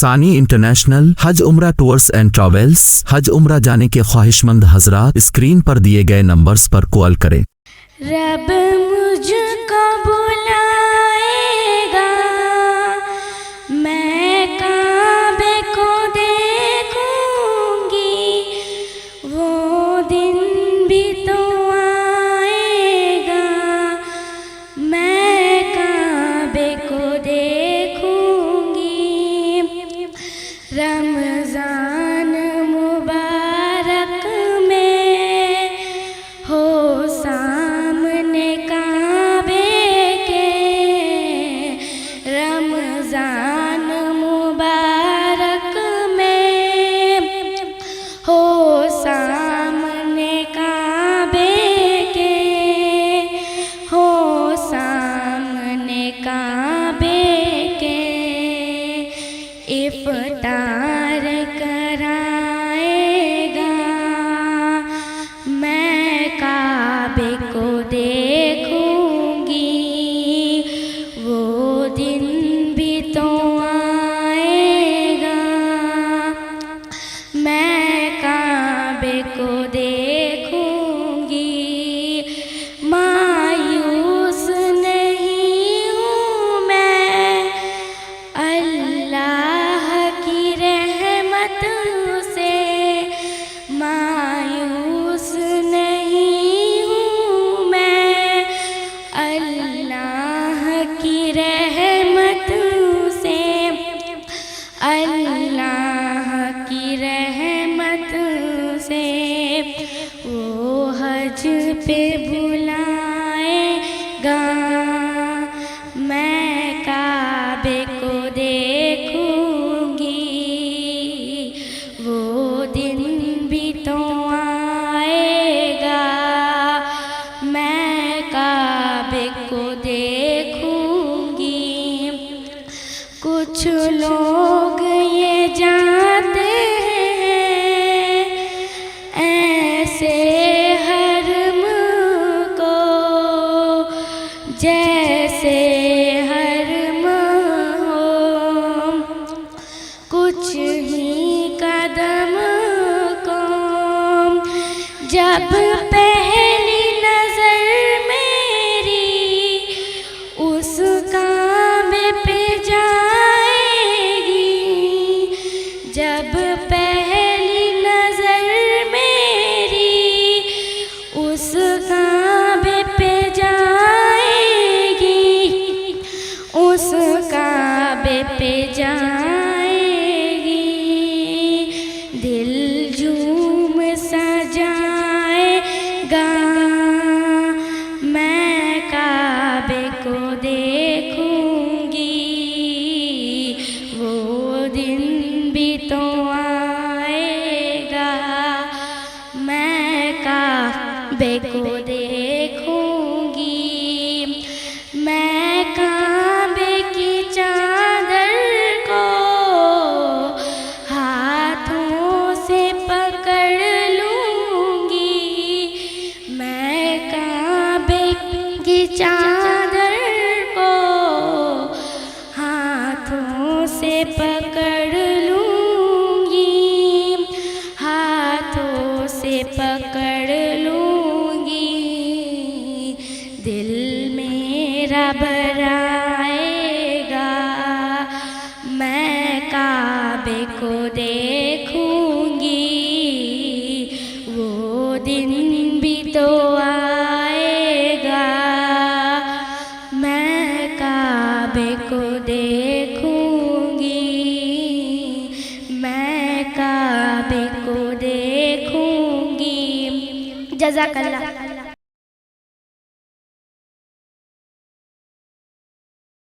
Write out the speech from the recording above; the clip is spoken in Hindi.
सानी इंटरनेशनल हज उम्रा टूर्स एंड ट्रैवल्स। हज उम्रा जाने के ख्वाहिशमंद हजरात स्क्रीन पर दिए गए नंबर्स पर कॉल करें। रब मुझको बुलाएगा, मैं काबे को देखूंगी, वो दिन भी तो आएगा, मैं काबे को देखूंगी। रमजान मुबारक में हो सामने काबे के, रमजान मुबारक में हो सामने काबे के, हो सामने काबे के। इफ्तार कराएगा, मैं काबे को देखूंगी, वो दिन भी तो आएगा, मैं काबे को देखूंगी। मायूस नहीं हूँ मैं अल्लाह की रहमत से, मायूस नहीं हूँ मैं अल्लाह की रहमत से, अल्लाह की रहमत से। वो हज पे बुलाएगा, मैं काबे को देखूंगी, वो दिन भी तो आएगा, मैं काबे को देखूंगी। कुछ लोग ये जानते हैं ऐसे हरम को, जैसे हरम हो, कुछ ही कदम को। जब पहली नजर मेरी उस काबे पे जाएगी, जब पहली नजर मेरी उस काबे पे जाएगी, उस काबे पे जाएगी, दिल झूम सजाएगा, मैं काबे को देखूंगी, वो दिन भी तो आएगा, मैं काबे को देखूंगी। मैं काबे की चादर को हाथों से पकड़ लूंगी, मैं काबे की चादर को हाथों से पकड़ लूंगी, हाथों से पकड़ लूंगी। दिल मेरा भराएगा, मैं काबे को देखूंगी, वो दिन भी तो आएगा, मैं काबे को देखूंगी, मैं काबे को देखूंगी। जज़ाकल्लाह।